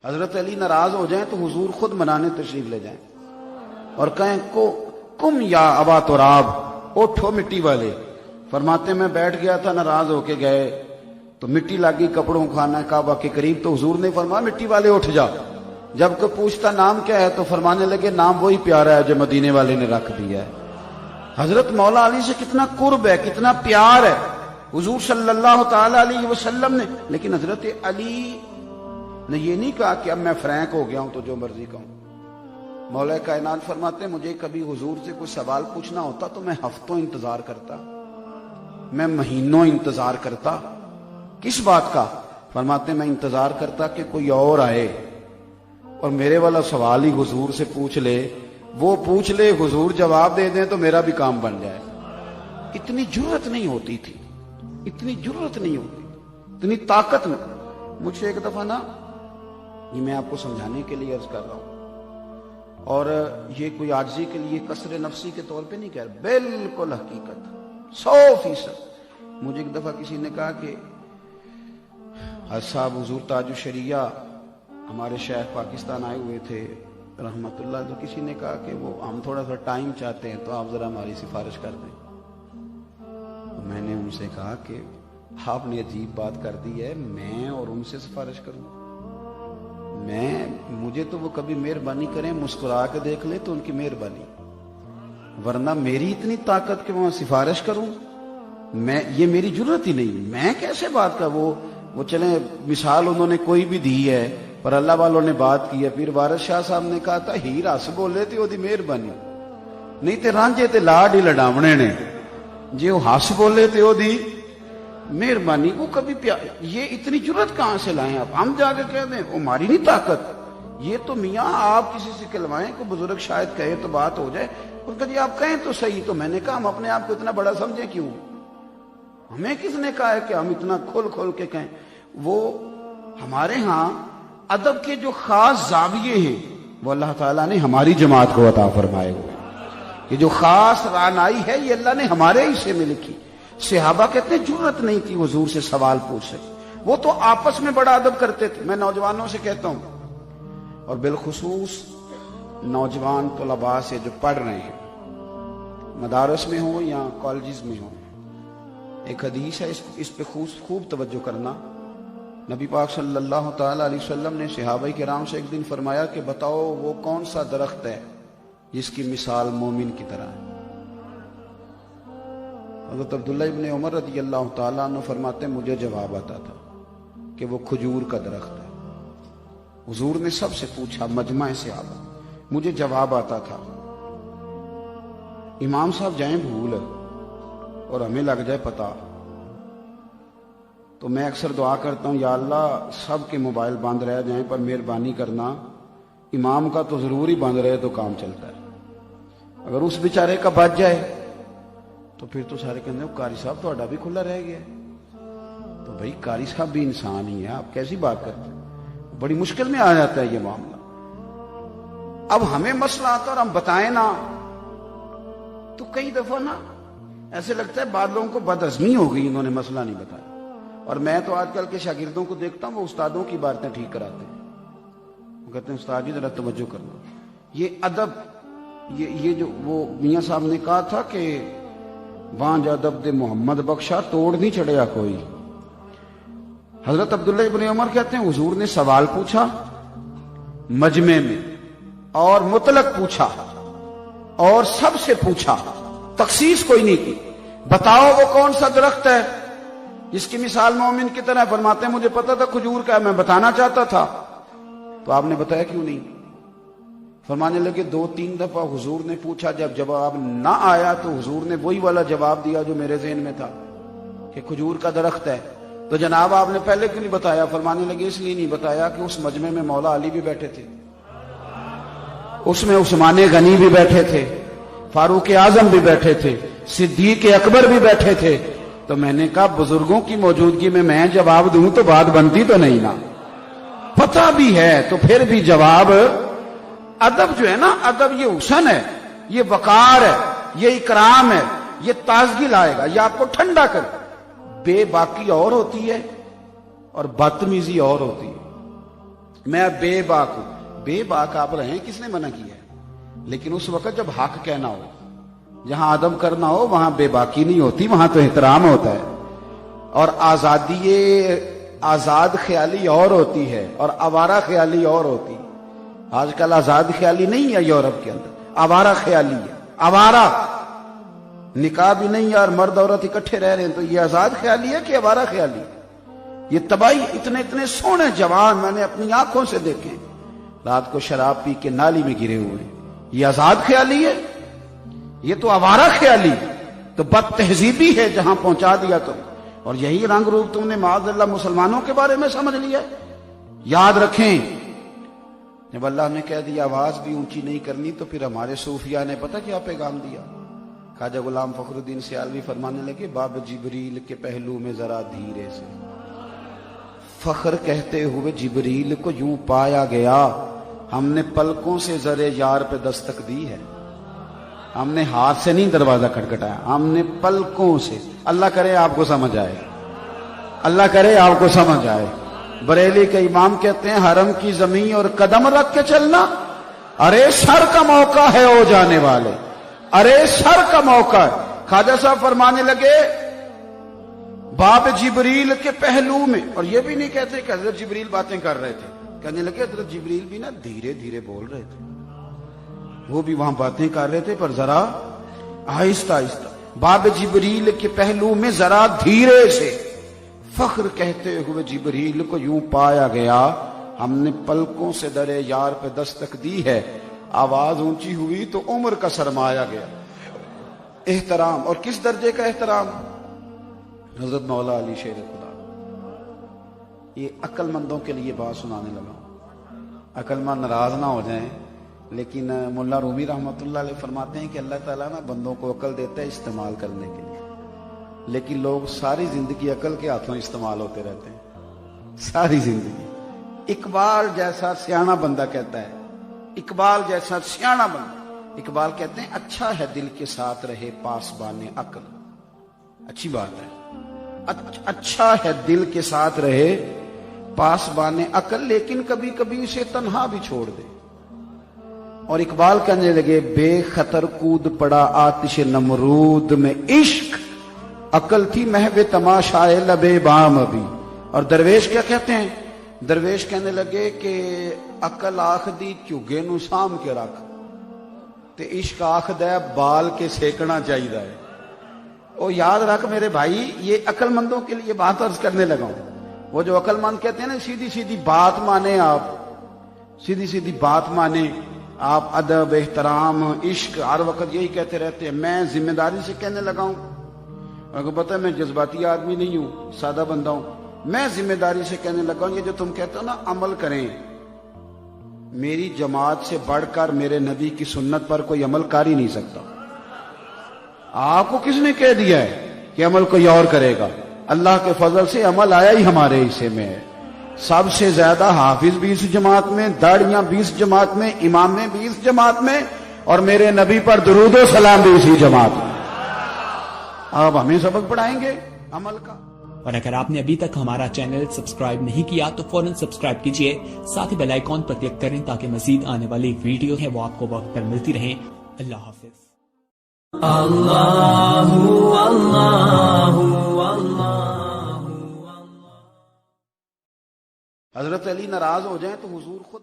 حضرت علی ناراض ہو جائیں تو حضور خود منانے تشریف لے جائیں اور کہیں کم یا ابا تراب، اٹھو مٹی والے۔ فرماتے میں بیٹھ گیا تھا، ناراض ہو کے گئے تو مٹی لگی کپڑوں خانہ کعبہ کے قریب، تو حضور نے فرمایا مٹی والے اٹھ جا۔ جب کوئی پوچھتا نام کیا ہے تو فرمانے لگے نام وہی پیارا ہے جو مدینے والے نے رکھ دیا ہے۔ حضرت مولا علی سے کتنا قرب ہے، کتنا پیار ہے حضور صلی اللہ تعالی علیہ وسلم نے، لیکن حضرت علی نے یہ نہیں کہا کہ اب میں فرینک ہو گیا ہوں تو جو مرضی کہوں۔ مولا کائنات فرماتے مجھے کبھی حضور سے کوئی سوال پوچھنا ہوتا تو میں ہفتوں انتظار کرتا، میں مہینوں انتظار کرتا۔ کس بات کا؟ فرماتے میں انتظار کرتا کہ کوئی اور آئے اور میرے والا سوال ہی حضور سے پوچھ لے، وہ پوچھ لے حضور جواب دے دیں تو میرا بھی کام بن جائے۔ اتنی جرأت نہیں ہوتی تھی، اتنی جرأت نہیں ہوتی، اتنی طاقت نہیں۔ مجھ سے ایک دفعہ نا، یہ میں آپ کو سمجھانے کے لیے عرض کر رہا ہوں، اور یہ کوئی عاجزی کے لیے کسر نفسی کے طور پہ نہیں کہہ رہا، بالکل حقیقت 100%۔ مجھے ایک دفعہ کسی نے کہا کہ حضرت صاحب حضور تاج الشریعہ ہمارے شیخ پاکستان آئے ہوئے تھے رحمت اللہ، تو کسی نے کہا کہ وہ ہم تھوڑا سا ٹائم چاہتے ہیں تو آپ ذرا ہماری سفارش کر دیں۔ میں نے ان سے کہا کہ آپ نے عجیب بات کر دی ہے، میں اور ان سے سفارش کروں؟ مجھے تو وہ کبھی مہربانی کریں مسکرا کے دیکھ لے تو ان کی مہربانی، ورنہ میری اتنی طاقت کہ میں سفارش کروں، یہ میری جرأت ہی نہیں۔ میں کیسے بات کا وہ چلیں مثال انہوں نے کوئی بھی دی ہے پر اللہ والوں نے بات کی ہے۔ پھر وارث شاہ صاحب نے کہا تھا ہیر ہس بولے تے دی مہربانی، نہیں تے رانجے تے لاڈ ہی لڈاونے نے، جی وہ ہس بولے تے دی مہربانی۔ وہ کبھی یہ اتنی جرأت کہاں سے لائیں آپ؟ ہم جا کے کہہ دیں ہماری نہیں طاقت، یہ تو میاں آپ کسی سے کہلوائیں، کوئی بزرگ شاید کہے تو بات ہو جائے، ان کا جی آپ کہیں تو صحیح۔ تو میں نے کہا ہم اپنے آپ کو اتنا بڑا سمجھیں کیوں؟ ہمیں کس نے کہا ہے کہ ہم اتنا کھول کے کہیں؟ وہ ہمارے ہاں ادب کے جو خاص زاویے ہیں وہ اللہ تعالیٰ نے ہماری جماعت کو عطا فرمائے ہوئے، یہ جو خاص رعنائی ہے یہ اللہ نے ہمارے حصے میں لکھی۔ صحابہ کہتے ہیں جرأت نہیں تھی حضور سے سوال پوچھ سکے، وہ تو آپس میں بڑا ادب کرتے تھے۔ میں نوجوانوں سے کہتا ہوں، اور بالخصوص نوجوان طلباء سے جو پڑھ رہے ہیں مدارس میں ہوں یا کالجز میں ہوں، ایک حدیث ہے، اس پہ خوب توجہ کرنا۔ نبی پاک صلی اللہ تعالی علیہ وسلم نے صحابہ کرام سے ایک دن فرمایا کہ بتاؤ وہ کون سا درخت ہے جس کی مثال مومن کی طرح ہے؟ حضرت عبداللہ ابن عمر رضی اللہ تعالیٰ عنہ فرماتے مجھے جواب آتا تھا کہ وہ کھجور کا درخت ہے۔ حضور نے سب سے پوچھا مجمع صحابہ، مجھے جواب آتا تھا امام صاحب جائیں بھول اور ہمیں لگ جائے پتہ، تو میں اکثر دعا کرتا ہوں یا اللہ سب کے موبائل بند رہ جائیں پر مہربانی کرنا امام کا تو ضرور ہی بند رہے تو کام چلتا ہے، اگر اس بیچارے کا بچ جائے تو پھر تو سارے کہتے ہیں قاری صاحب تہاڈا بھی کھلا رہ گیا۔ تو بھائی قاری صاحب بھی انسان ہی ہے، آپ کیسی بات کرتے ہیں؟ بڑی مشکل میں آ جاتا ہے یہ معاملہ۔ اب ہمیں مسئلہ آتا اور ہم بتائیں نا تو کئی دفعہ نا ایسے لگتا ہے بعض لوگوں کو بدعزمی ہو گئی، انہوں نے مسئلہ نہیں بتایا۔ اور میں تو آج کل کے شاگردوں کو دیکھتا ہوں وہ استادوں کی باتیں ٹھیک کراتے ہیں، وہ کہتے ہیں استاد جی ذرا توجہ کرنا۔ یہ ادب، یہ جو وہ میاں صاحب نے کہا تھا کہ وانج ادب دے محمد بخشا توڑ نہیں چڑھیا کوئی۔ حضرت عبداللہ ابن عمر کہتے ہیں حضور نے سوال پوچھا مجمع میں اور مطلق پوچھا اور سب سے پوچھا، تخصیص کوئی نہیں کی۔ بتاؤ وہ کون سا درخت ہے جس کی مثال مومن کی طرح؟ فرماتے ہیں مجھے پتا تھا کھجور کا ہے، میں بتانا چاہتا تھا، تو آپ نے بتایا کیوں نہیں؟ فرمانے لگے 2-3 دفعہ حضور نے پوچھا، جب جواب نہ آیا تو حضور نے وہی والا جواب دیا جو میرے ذہن میں تھا کہ کھجور کا درخت ہے۔ تو جناب آپ نے پہلے کیوں نہیں بتایا؟ فرمانے لگے اس لیے نہیں بتایا کہ اس مجمع میں مولا علی بھی بیٹھے تھے، اس میں عثمان غنی بھی بیٹھے تھے، فاروق اعظم بھی بیٹھے تھے، صدیق اکبر بھی بیٹھے تھے۔ تو میں نے کہا بزرگوں کی موجودگی میں جواب دوں تو بات بنتی تو نہیں نا، پتہ بھی ہے تو پھر بھی جواب۔ ادب جو ہے نا، ادب یہ حسن ہے، یہ وقار ہے، یہ اکرام ہے، یہ تازگی لائے گا، یہ آپ کو ٹھنڈا کرے. بے باکی اور ہوتی ہے اور بدتمیزی اور ہوتی ہے. میں بے باک ہوں، بے باک آپ رہیں، کس نے منع کیا ہے؟ لیکن اس وقت جب حق کہنا ہو، جہاں ادب کرنا ہو، وہاں بے باکی نہیں ہوتی، وہاں تو احترام ہوتا ہے. اور آزاد خیالی اور ہوتی ہے اور آوارہ خیالی اور ہوتی ہے. آج کل آزاد خیالی نہیں ہے یورپ کے اندر، آوارہ خیالی ہے. آوارہ نکاح بھی نہیں ہے اور مرد عورت اکٹھے رہ رہے ہیں، تو یہ آزاد خیالی ہے کہ آوارہ خیالی ہے؟ یہ تباہی. اتنے سونے جوان میں نے اپنی آنکھوں سے دیکھے رات کو شراب پی کے نالی میں گرے ہوئے. یہ آزاد خیالی ہے؟ یہ تو آوارہ خیالی، تو بد تہذیبی ہے جہاں پہنچا دیا تم. اور یہی رنگ روپ تم نے معاذ اللہ مسلمانوں کے بارے میں سمجھ لیا. یاد رکھیں، جب اللہ نے کہہ دیا آواز بھی اونچی نہیں کرنی، تو پھر ہمارے صوفیاء نے پتہ کیا پیغام دیا؟ خواجہ غلام فخر الدین سیالوی فرمانے لگے، باب جبریل کے پہلو میں ذرا دھیرے سے. فخر کہتے ہوئے جبریل کو یوں پایا گیا، ہم نے پلکوں سے زرے یار پہ دستک دی ہے. ہم نے ہاتھ سے نہیں دروازہ کھٹکھٹایا، ہم نے پلکوں سے. اللہ کرے آپ کو سمجھ آئے، اللہ کرے آپ کو سمجھ آئے. بریلی کے امام کہتے ہیں، حرم کی زمین اور قدم رکھ کے چلنا، ارے سر کا موقع ہے او جانے والے، ارے سر کا موقع ہے. خواجہ صاحب فرمانے لگے باب جبریل کے پہلو میں. اور یہ بھی نہیں کہتے کہ حضرت جبریل باتیں کر رہے تھے، کہنے لگے حضرت جبریل بھی نا دھیرے دھیرے بول رہے تھے، وہ بھی وہاں باتیں کر رہے تھے پر ذرا آہستہ آہستہ. باب جبریل کے پہلو میں ذرا دھیرے سے. فخر کہتے ہوئے جبریل کو یوں پایا گیا، ہم نے پلکوں سے درے یار پہ دستک دی ہے. آواز اونچی ہوئی تو عمر کا سرمایا گیا. احترام. اور کس درجے کا احترام؟ حضرت مولا علی شیر خدا. یہ عقل مندوں کے لیے بات سنانے لگا ہوں، عقل مند ناراض نہ ہو جائیں. لیکن مولا رومی رحمۃ اللہ علیہ فرماتے ہیں کہ اللہ تعالیٰ نا بندوں کو عقل دیتا ہے استعمال کرنے کے لیے، لیکن لوگ ساری زندگی عقل کے ہاتھوں استعمال ہوتے رہتے ہیں، ساری زندگی. اقبال جیسا سیاںا بندہ کہتا ہے، اقبال جیسا سیاںا بندہ، اقبال کہتے ہیں اچھا ہے دل کے ساتھ رہے پاسبان عقل. اچھی بات ہے، اچھا ہے دل کے ساتھ رہے پاسبان عقل، لیکن کبھی کبھی اسے تنہا بھی چھوڑ دے. اور اقبال کہنے لگے بے خطر کود پڑا آتش نمرود میں عشق، عقل تھی محو تماشائے لبے بام ابھی. اور درویش کیا کہتے ہیں؟ درویش کہنے لگے کہ عقل آخدی چگے نو سام کے رکھ، تے عشق آخد ہے بال کے سیکنا چاہیے. او یاد رکھ میرے بھائی، یہ عقل مندوں کے لیے بات عرض کرنے لگا ہوں. وہ جو عقل مند کہتے ہیں نا سیدھی سیدھی بات مانے، آپ سیدھی سیدھی بات مانے، آپ ادب احترام عشق ہر وقت یہی کہتے رہتے ہیں. میں ذمہ داری سے کہنے لگا ہوں، آپ کو پتہ ہے میں جذباتی آدمی نہیں ہوں، سادہ بندہ ہوں. میں ذمہ داری سے کہنے لگا ہوں، یہ جو تم کہتے ہو نا عمل کریں، میری جماعت سے بڑھ کر میرے نبی کی سنت پر کوئی عمل کر ہی نہیں سکتا. آپ کو کس نے کہہ دیا ہے کہ عمل کوئی اور کرے گا؟ اللہ کے فضل سے عمل آیا ہی ہمارے حصے میں ہے. سب سے زیادہ حافظ بھی اس جماعت میں، داڑیاں بھی اس جماعت میں، امامیں بھی اس جماعت میں، اور میرے نبی پر درود و سلام بھی اسی جماعت میں. آپ ہمیں سبق پڑھائیں گے عمل کا. اور اگر آپ نے ابھی تک ہمارا چینل سبسکرائب نہیں کیا تو فوراً سبسکرائب کیجئے، ساتھ ہی بیل آئیکن پر کلک کریں تاکہ مزید آنے والی ویڈیو ہے وہ آپ کو وقت پر ملتی رہیں. اللہ حافظ. اللہ اللہ حضرت علی ناراض ہو جائیں تو حضور خود